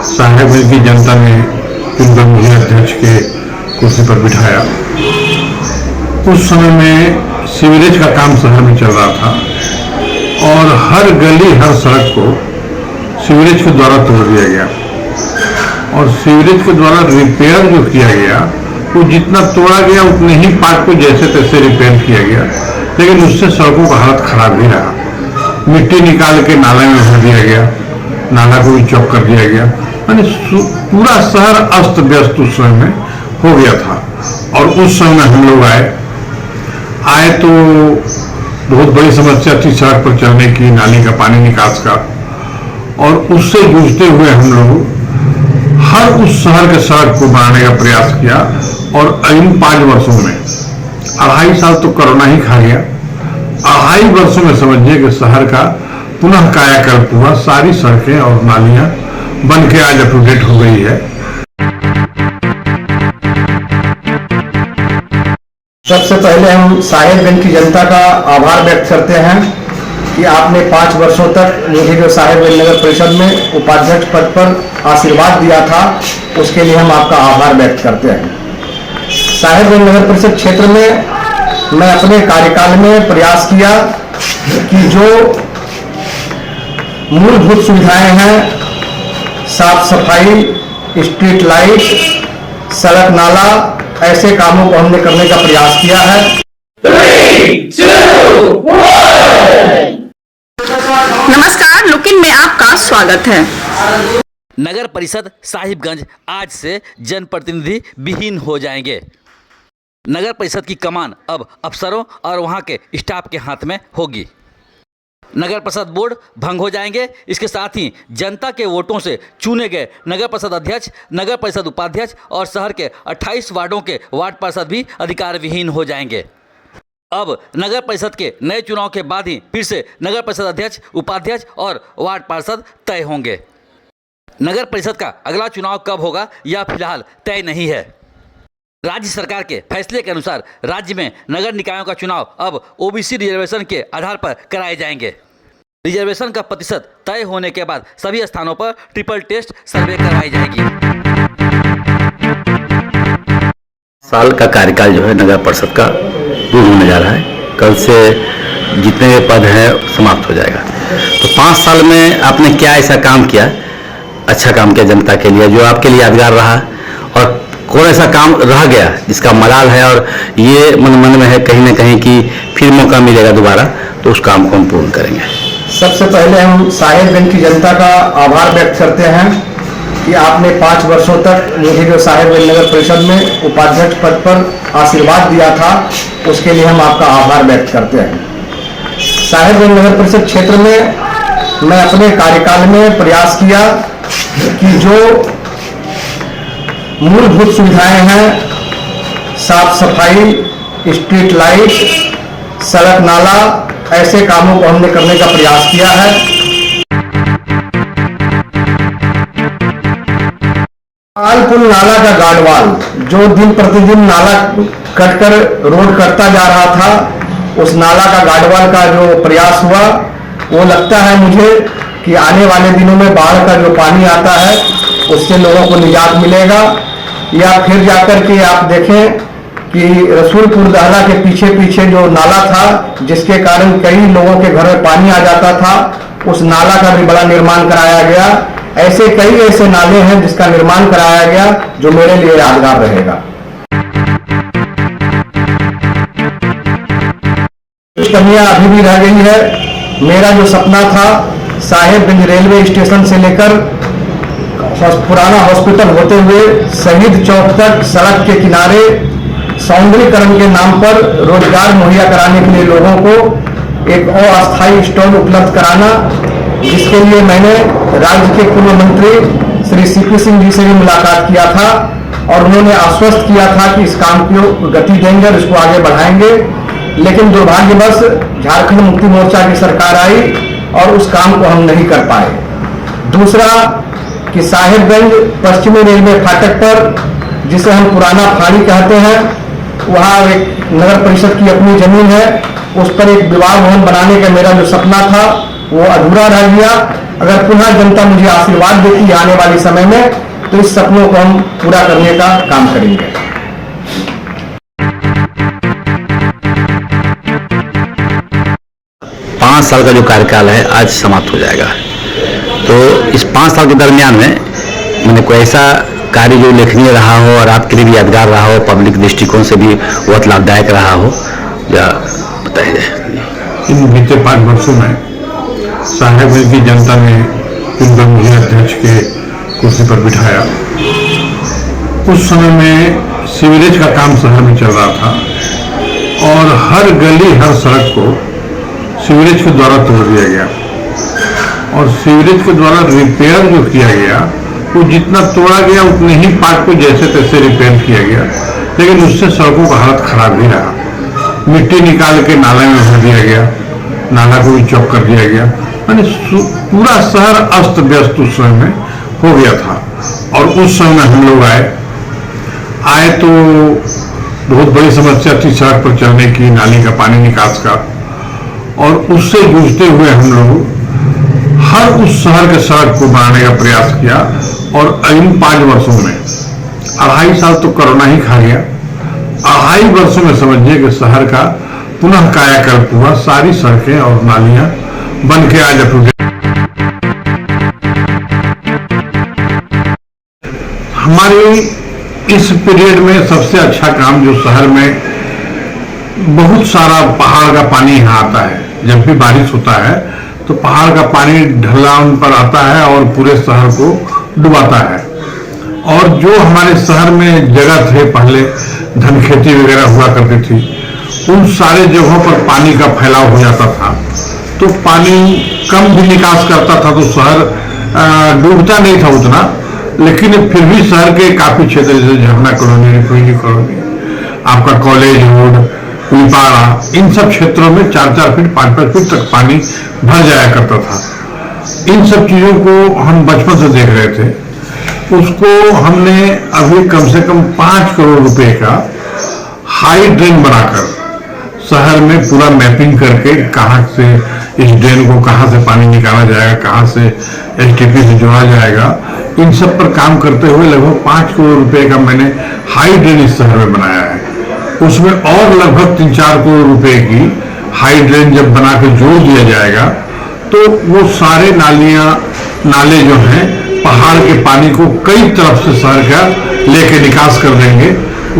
साहेबगंज की जनता ने चुनकर मुझे अध्यक्ष के कुर्सी पर बिठाया। उस समय में सीवरेज का काम शहर में चल रहा था और हर गली हर सड़क को सीवरेज के द्वारा तोड़ दिया गया और सीवरेज के द्वारा रिपेयर जो किया गया वो जितना तोड़ा गया उतने ही पार्ट को जैसे तैसे रिपेयर किया गया, लेकिन उससे सड़कों का हालत खराब ही रहा। मिट्टी निकाल के नाले में भर दिया गया, नाला को भी चौक कर दिया गया, यानी पूरा शहर अस्त व्यस्त उस समय में हो गया था। और उस समय में हम लोग आए तो बहुत बड़ी समस्या थी सड़क पर चलने की, नाली का पानी निकास का, और उससे जूझते हुए हम लोग हर उस शहर के सड़क को बनाने का प्रयास किया। और इन 5 वर्षों में 2.5 साल तो कोरोना ही खा गया। 2.5 वर्षों में समझिए कि शहर का पुनः कायाकल्प हुआ, सारी सड़कें और नालियां बन के आज अप टू डेट हो गई है। सबसे पहले हम साहेबगंज की जनता का आभार व्यक्त करते हैं कि आपने 5 वर्षों तक मुझे जो साहेबगंज नगर परिषद में उपाध्यक्ष पद पर आशीर्वाद दिया था, उसके लिए हम आपका आभार व्यक्त करते हैं। साहेबगंज नगर परिषद क्षेत्र में मैं अपने कार्यकाल में प्रयास किया कि जो मूलभूत सुविधाएं हैं, साफ सफाई, स्ट्रीट लाइट, सड़क नाला, ऐसे कामों को हमने करने का प्रयास किया है। 3, 2, 1। नमस्कार, लुकिन में आपका स्वागत है। नगर परिषद साहिबगंज आज से जनप्रतिनिधि विहीन हो जाएंगे। नगर परिषद की कमान अब अफसरों और वहां के स्टाफ के हाथ में होगी। नगर परिषद बोर्ड भंग हो जाएंगे। इसके साथ ही जनता के वोटों से चुने गए नगर परिषद अध्यक्ष, नगर परिषद उपाध्यक्ष और शहर के 28 वार्डों के वार्ड पार्षद भी अधिकार विहीन हो जाएंगे। अब नगर परिषद के नए चुनाव के बाद ही फिर से नगर परिषद अध्यक्ष, उपाध्यक्ष और वार्ड पार्षद तय होंगे। नगर परिषद का अगला चुनाव कब होगा यह फिलहाल तय नहीं है। राज्य सरकार के फैसले के अनुसार राज्य में नगर निकायों का चुनाव अब ओबीसी रिजर्वेशन के आधार पर कराए जाएंगे। रिजर्वेशन का प्रतिशत तय होने के बाद सभी स्थानों पर ट्रिपल टेस्ट सर्वे करवाई जाएगी। साल का कार्यकाल जो है नगर परिषद का पूर्ण होने जा रहा है। कल से जितने भी पद हैं समाप्त हो जाएगा। तो 5 साल में आपने क्या ऐसा काम किया, अच्छा काम किया जनता के लिए, जो आपके लिए यादगार रहा, और कौन ऐसा काम रह गया जिसका मलाल है और ये मन में है कहीं ना कहीं कि फिर मौका मिलेगा दोबारा तो उस काम को हम पूर्ण करेंगे। सबसे पहले हम साहेबगंज की जनता का आभार व्यक्त करते हैं कि आपने 5 वर्षों तक मुझे जो साहेबगंज नगर परिषद में उपाध्यक्ष पद पर आशीर्वाद दिया था, उसके लिए हम आपका आभार व्यक्त करते हैं। साहेबगंज नगर परिषद क्षेत्र में मैं अपने कार्यकाल में प्रयास किया कि जो मूलभूत सुविधाएं हैं, साफ सफाई, स्ट्रीट लाइट, सड़क नाला, ऐसे कामों को हमने करने का प्रयास किया है। पुल नाला का गार्डवाल जो दिन प्रतिदिन नाला कटकर रोड कटता जा रहा था, उस नाला का गार्डवाल का जो प्रयास हुआ, वो लगता है मुझे कि आने वाले दिनों में बाढ़ का जो पानी आता है उससे लोगों को निजात मिलेगा। या फिर जाकर के आप देखें कि रसूलपुर दहला के पीछे पीछे जो नाला था, जिसके कारण कई लोगों के घर में पानी आ जाता था, उस नाला का भी बड़ा निर्माण कराया गया। ऐसे कई ऐसे नाले हैं जिसका निर्माण कराया गया जो मेरे लिए यादगार रहेगा। कुछ कमियां अभी भी रह गई है। मेरा जो सपना था साहेबगंज रेलवे स्टेशन से लेकर पुराना हॉस्पिटल होते हुए शहीद चौक तक सड़क के किनारे सौंदर्यीकरण के नाम पर रोजगार मुहैया कराने के लिए लोगों को एक अस्थायी स्टॉल उपलब्ध कराना, जिसके लिए मैंने राज्य के पूर्व मंत्री श्री सीपी सिंह जी से भी मुलाकात किया था और उन्होंने आश्वस्त किया था कि इस काम को गति देंगे और इसको आगे बढ़ाएंगे। लेकिन दुर्भाग्यवश झारखंड मुक्ति मोर्चा की सरकार आई और उस काम को हम नहीं कर पाए। दूसरा कि साहेबगंज पश्चिमी रेलवे फाटक पर, जिसे हम पुराना फाड़ी कहते हैं, वहाँ एक नगर परिषद की अपनी जमीन है, उस पर एक विवाह भवन बनाने का मेरा जो सपना था वो अधूरा रह गया। अगर पुनः जनता मुझे आशीर्वाद देती है आने वाले समय में, तो इस सपनों को हम पूरा करने का काम करेंगे। 5 साल का जो कार्यकाल है आज समाप्त हो जाएगा, तो इस 5 साल के दरमियान में मैंने कोई ऐसा कार्य जो उल्लेखनीय रहा हो और आपके लिए भी यादगार रहा हो, पब्लिक दृष्टिकोण से भी बहुत लाभदायक रहा हो, या बताइए। इन बीते 5 वर्षों में साहेबगंज की जनता ने चुनकर मुझे अध्यक्ष के कुर्सी पर बिठाया। उस समय में सीवरेज का काम शहर में चल रहा था और हर गली हर सड़क को सीवरेज के द्वारा तोड़ दिया गया और सीवरेज के द्वारा रिपेयर जो किया गया वो जितना तोड़ा गया उतने ही पार्ट को जैसे तैसे रिपेयर किया गया, लेकिन उससे सड़कों का हालत खराब ही रहा। मिट्टी निकाल के नाले में भर दिया गया, नाला को भी चौक कर दिया गया, यानी पूरा शहर अस्त व्यस्त उस समय में हो गया था। और उस समय में हम लोग आए तो बहुत बड़ी समस्या थी सड़क पर चलने की, नाली का पानी निकास का, और उससे जूझते हुए हम लोग हर उस शहर के सड़क को बनाने का प्रयास किया। और इन 5 वर्षों में 2.5 साल तो कोरोना ही खा गया, 2.5 वर्षों में समझिए कि शहर का पुनः कायाकल्प हुआ, सारी सड़कें और नालियां बन के आज अपने हमारी इस पीरियड में सबसे अच्छा काम जो शहर में बहुत सारा पहाड़ का पानी यहाँ आता है, जब भी बारिश होता है तो पहाड़ का पानी ढलान पर आता है और पूरे शहर को डुबाता है। और जो हमारे शहर में जगह थे पहले धनखेती वगैरह हुआ करती थी, उन सारे जगहों पर पानी का फैलाव हो जाता था, तो पानी कम भी निकास करता था, तो शहर डूबता नहीं था उतना, लेकिन फिर भी शहर के काफी क्षेत्र जैसे झरना कॉलोनी, रिफिजी कॉलोनी, आपका कॉलेज रोड, पुलिपाड़ा, इन सब क्षेत्रों में 4-4 फीट 5-5 फीट तक पानी भर जाया करता था। इन सब चीजों को हम बचपन से देख रहे थे। उसको हमने अभी कम से कम 5 करोड़ रुपए का हाई ड्रेन बनाकर शहर में पूरा मैपिंग करके कहाँ से इस ड्रेन को कहाँ से पानी निकाला जाएगा, कहाँ से एसटीपी से जोड़ा जाएगा, इन सब पर काम करते हुए लगभग 5 करोड़ रुपए का मैंने हाई ड्रेन इस शहर में बनाया है। उसमें और लगभग 3-4 करोड़ रुपए की हाई ड्रेन जब बना के जोड़ दिया जाएगा तो वो सारे नाले जो हैं पहाड़ के पानी को कई तरफ से शहर का लेके निकास कर देंगे।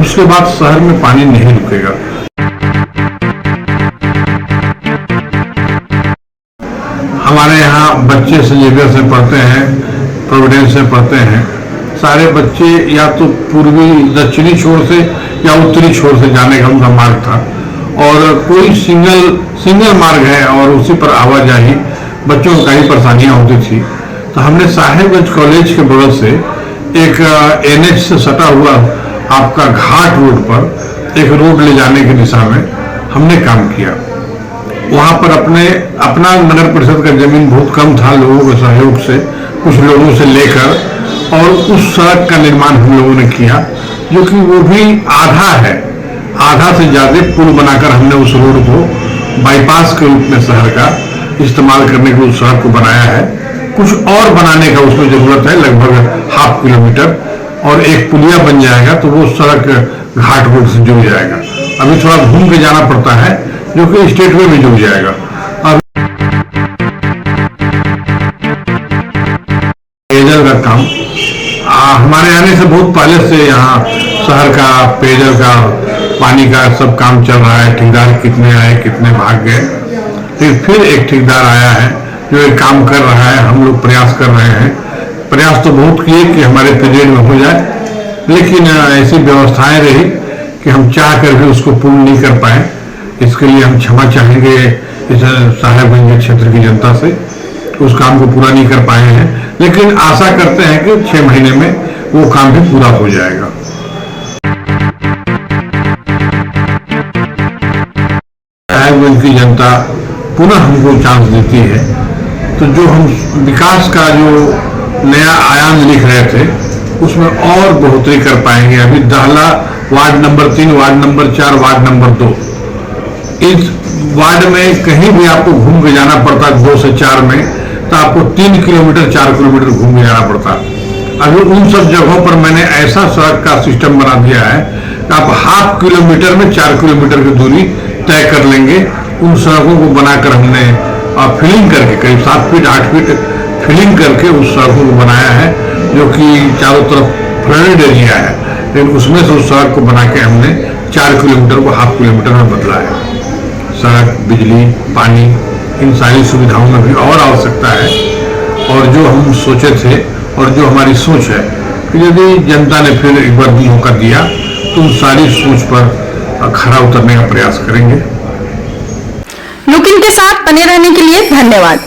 उसके बाद शहर में पानी नहीं रुकेगा। हमारे यहाँ बच्चे सेजेवियर से पढ़ते हैं, प्रोविडेंस से पढ़ते हैं, सारे बच्चे या तो पूर्वी दक्षिणी छोर से या उत्तरी छोर से जाने का उनका मार्ग था, और कोई सिंगल मार्ग है और उसी पर आवाजाही, बच्चों को कई परेशानियां होती थी। तो हमने साहेबगंज कॉलेज के बगल से एक एनएच से सटा हुआ आपका घाट रोड पर एक रोड ले जाने की दिशा में हमने काम किया। वहां पर अपना नगर परिषद का जमीन बहुत कम था, लोगों के सहयोग से, कुछ लोगों से लेकर, और उस सड़क का निर्माण हम लोगों ने किया, जो कि वो भी आधा है, आधा से ज्यादा पुल बनाकर हमने उस रोड को बाईपास के रूप में शहर का इस्तेमाल करने के लिए उस सड़क को बनाया है। कुछ और बनाने का उसमें जरूरत है, लगभग 1/2 किलोमीटर, और एक पुलिया बन जाएगा तो वो सड़क घाट रोड से जुड़ जाएगा। अभी थोड़ा घूम के जाना पड़ता है, जो कि स्टेट वे में जुड़ जाएगा। पेयजल का काम हमारे आने से बहुत पहले से यहाँ शहर का पेयजल का, पानी का सब काम चल रहा है। ठेकेदार कितने आए, कितने भाग गए, फिर एक ठेकेदार आया है जो एक काम कर रहा है। हम लोग प्रयास कर रहे हैं, प्रयास तो बहुत किए कि हमारे पीरियड में हो जाए, लेकिन ऐसी व्यवस्थाएं रही कि हम चाह कर भी उसको पूर्ण नहीं कर पाए। इसके लिए हम क्षमा चाहेंगे इस साहेबगंज क्षेत्र की जनता से, उस काम को पूरा नहीं कर पाए हैं, लेकिन आशा करते हैं कि 6 महीने में वो काम भी पूरा हो जाएगा। साहेबगंज की जनता पुनः हमको चांस देती है, तो जो हम विकास का जो नया आयाम लिख रहे थे उसमें और बढ़ोतरी कर पाएंगे। अभी दहला ward number 3, ward number 4, ward number 2, इस वार्ड में कहीं भी आपको घूम के जाना पड़ता है 2 से 4 में, तो आपको 3 किलोमीटर 4 किलोमीटर घूम के जाना पड़ता। अभी उन सब जगहों पर मैंने ऐसा सड़क का सिस्टम बना दिया है कि आप हाफ किलोमीटर में 4 किलोमीटर की दूरी तय कर लेंगे। उन सड़कों को बनाकर हमने फिलिंग करके करीब 7 फीट 8 फीट फिलिंग करके उस सड़कों को बनाया है, जो कि चारों तरफ फ्लडेड एरिया है, लेकिन उसमें से उस सड़क को बना के हमने 4 किलोमीटर को हाफ किलोमीटर में बदला है। सड़क, बिजली, पानी, इन सारी सुविधाओं में भी और आवश्यकता है। और जो हम सोचे थे और जो हमारी सोच है कि यदि जनता ने फिर एक बार भी मौका दिया तो उन सारी सोच पर खरा उतरने का प्रयास करेंगे। लुक इन के साथ बने रहने के लिए धन्यवाद।